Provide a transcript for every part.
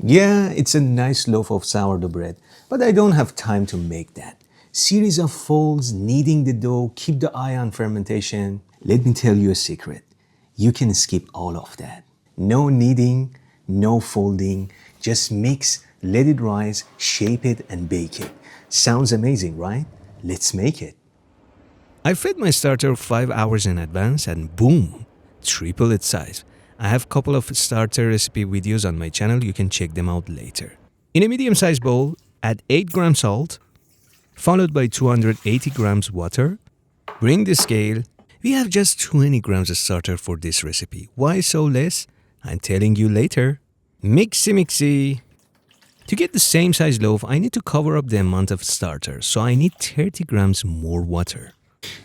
Yeah, it's a nice loaf of sourdough bread, but I don't have time to make that. Series of folds, kneading the dough, keep the eye on fermentation. Let me tell you a secret. You can skip all of that. No kneading, no folding, just mix, let it rise, shape it, and bake it. Sounds amazing, right? Let's make it. I fed my starter 5 hours in advance and boom, triple its size. I have a couple of starter recipe videos on my channel, you can check them out later. In a medium-sized bowl, add 8 grams salt, followed by 280 grams water. Bring the scale. We have just 20 grams of starter for this recipe. Why so less? I'm telling you later. Mixy mixy. To get the same size loaf, I need to cover up the amount of starter, so I need 30 grams more water.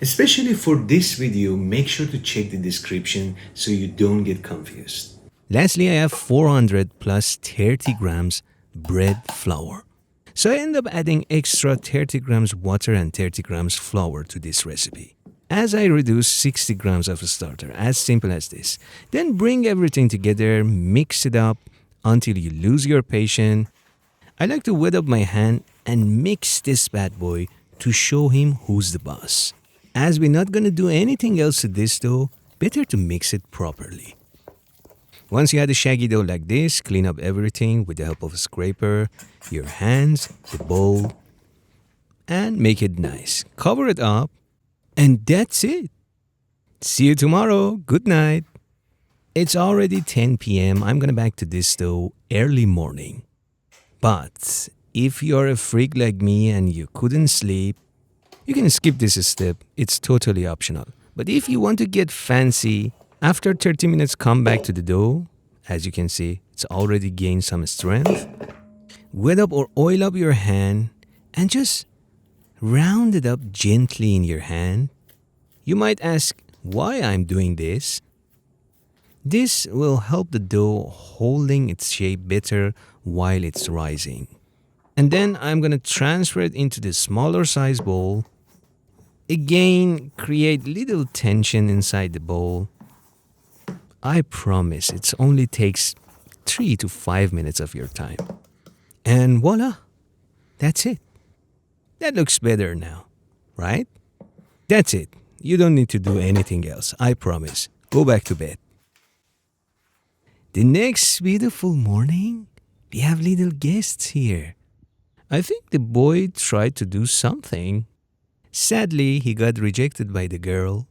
Especially for this video, make sure to check the description so you don't get confused. Lastly, I have 400 plus 30 grams bread flour. So I end up adding extra 30 grams water and 30 grams flour to this recipe. As I reduce 60 grams of starter, as simple as this. Then bring everything together, mix it up until you lose your patience. I like to wet up my hand and mix this bad boy to show him who's the boss. As we're not gonna do anything else to this dough, better to mix it properly. Once you have a shaggy dough like this, clean up everything with the help of a scraper, your hands, the bowl, and make it nice. Cover it up, and that's it. See you tomorrow. Good night. It's already 10 p.m. I'm gonna back to this dough early morning. But if you're a freak like me and you couldn't sleep, you can skip this step. It's totally optional. But if you want to get fancy, after 30 minutes come back to the dough. As you can see, it's already gained some strength. Wet up or oil up your hand and just round it up gently in your hand. You might ask why I'm doing this. This will help the dough holding its shape better while it's rising. And then I'm gonna transfer it into the smaller size bowl. Again, create little tension inside the bowl. I promise it only takes 3 to 5 minutes of your time. And voila, that's it. That looks better now, right? That's it. You don't need to do anything else, I promise. Go back to bed. The next beautiful morning, we have little guests here. I think the boy tried to do something. Sadly, he got rejected by the girl.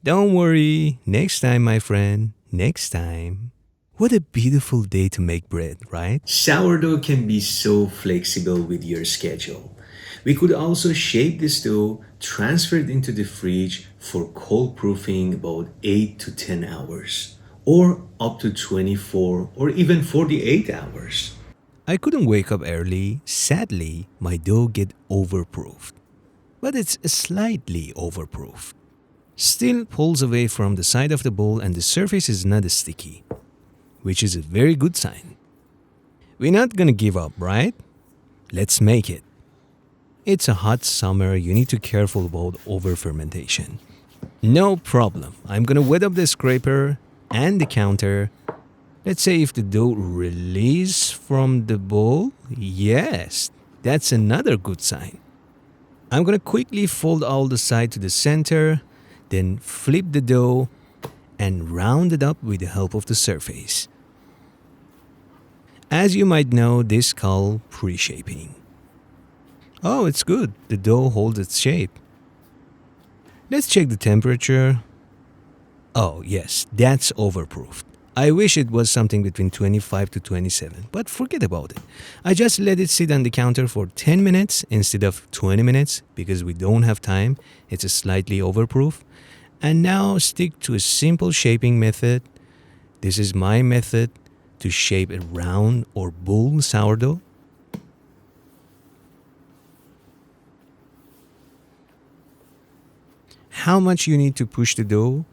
Don't worry, next time, my friend, next time. What a beautiful day to make bread, right? Sourdough can be so flexible with your schedule. We could also shape this dough, transfer it into the fridge for cold proofing about 8 to 10 hours, or up to 24 or even 48 hours. I couldn't wake up early. Sadly, my dough get overproofed. But it's slightly overproofed. Still pulls away from the side of the bowl and the surface is not sticky, which is a very good sign. We're not gonna give up, right? Let's make it. It's a hot summer, you need to be careful about over fermentation. No problem. I'm gonna wet up the scraper and the counter. Let's say if the dough release from the bowl, yes, that's another good sign. I'm gonna quickly fold all the side to the center, then flip the dough and round it up with the help of the surface. As you might know, this is called pre-shaping. Oh, it's good. The dough holds its shape. Let's check the temperature. Oh, yes, that's overproofed. I wish it was something between 25 to 27, but forget about it. I just let it sit on the counter for 10 minutes instead of 20 minutes because we don't have time. It's a slightly overproof. And now stick to a simple shaping method. This is my method to shape a round or bowl sourdough. How much you need to push the dough?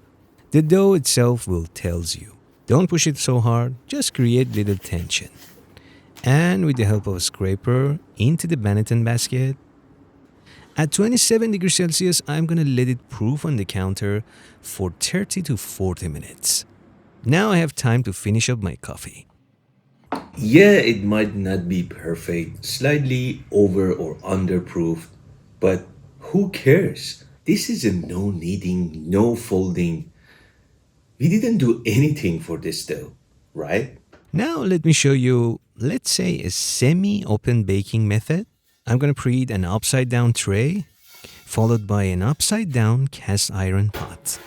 The dough itself will tells you. Don't push it so hard, just create little tension. And with the help of a scraper, into the Benetton basket. At 27 degrees Celsius, I'm gonna let it proof on the counter for 30 to 40 minutes. Now I have time to finish up my coffee. Yeah, it might not be perfect, slightly over or underproofed, but who cares? This is a no kneading, no folding. We didn't do anything for this dough, right? Now let me show you, let's say, a semi-open baking method. I'm going to preheat an upside down tray followed by an upside down cast iron pot.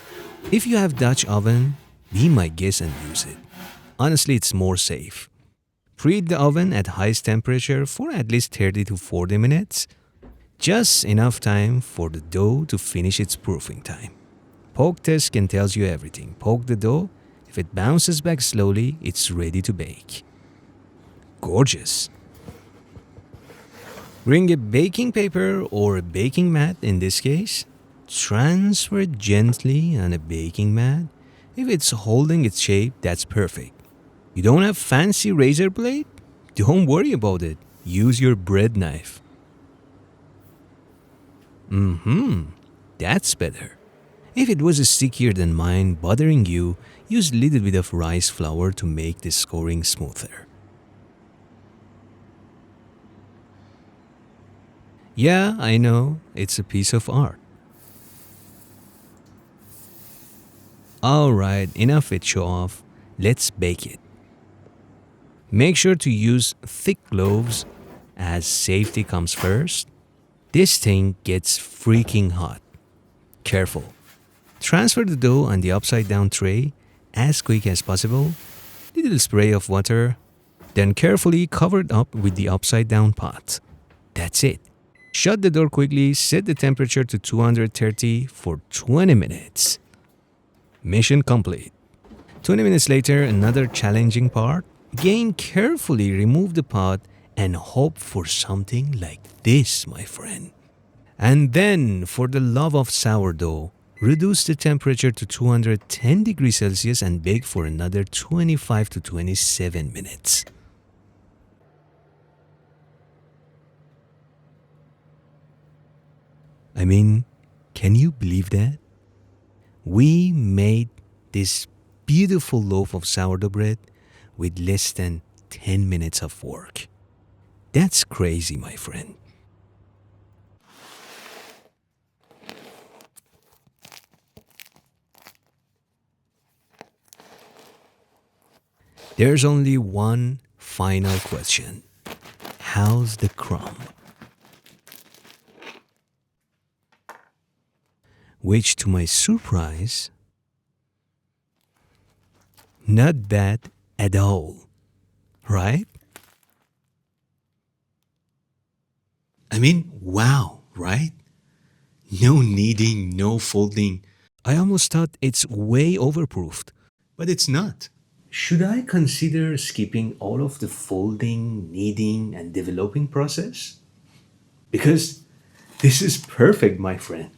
If you have Dutch oven, be my guest and use it. Honestly, it's more safe. Preheat the oven at highest temperature for at least 30 to 40 minutes. Just enough time for the dough to finish its proofing time. Poke test can tell you everything. Poke the dough. If it bounces back slowly, it's ready to bake. Gorgeous. Bring a baking paper or a baking mat in this case. Transfer it gently on a baking mat. If it's holding its shape, that's perfect. You don't have fancy razor blade? Don't worry about it. Use your bread knife. That's better. If it was stickier than mine bothering you, use a little bit of rice flour to make the scoring smoother. Yeah, I know, it's a piece of art. Alright, enough with show off. Let's bake it. Make sure to use thick gloves as safety comes first. This thing gets freaking hot. Careful. Transfer the dough on the upside down tray as quick as possible. Little spray of water. Then carefully cover it up with the upside down pot. That's it. Shut the door quickly, set the temperature to 230 for 20 minutes. Mission complete. 20 minutes later, another challenging part. Again, carefully remove the pot and hope for something like this, my friend. And then, for the love of sourdough, reduce the temperature to 210 degrees Celsius and bake for another 25 to 27 minutes. I mean, can you believe that? We made this beautiful loaf of sourdough bread with less than 10 minutes of work. That's crazy, my friend. There's only one final question. How's the crumb? Which, to my surprise, not bad at all, right? I mean, wow, right? No kneading, no folding. I almost thought it's way overproofed, but it's not. Should I consider skipping all of the folding, kneading, and developing process? Because this is perfect, my friend.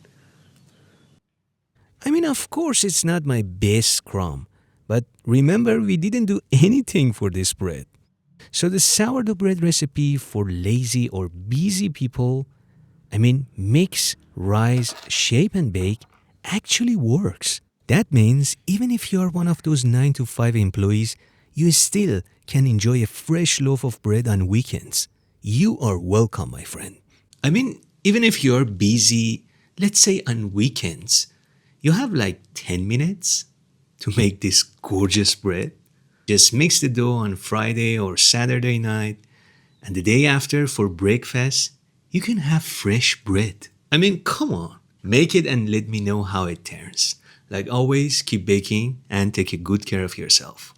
I mean, of course, it's not my best crumb, but remember, we didn't do anything for this bread. So the sourdough bread recipe for lazy or busy people, I mean, mix, rise, shape, and bake, actually works. That means even if you are one of those 9 to 5 employees, you still can enjoy a fresh loaf of bread on weekends. You are welcome, my friend. I mean, even if you're busy, let's say on weekends, you have like 10 minutes to make this gorgeous bread. Just mix the dough on Friday or Saturday night, and the day after for breakfast, you can have fresh bread. I mean, come on. Make it and let me know how it turns. Like always, keep baking and take a good care of yourself.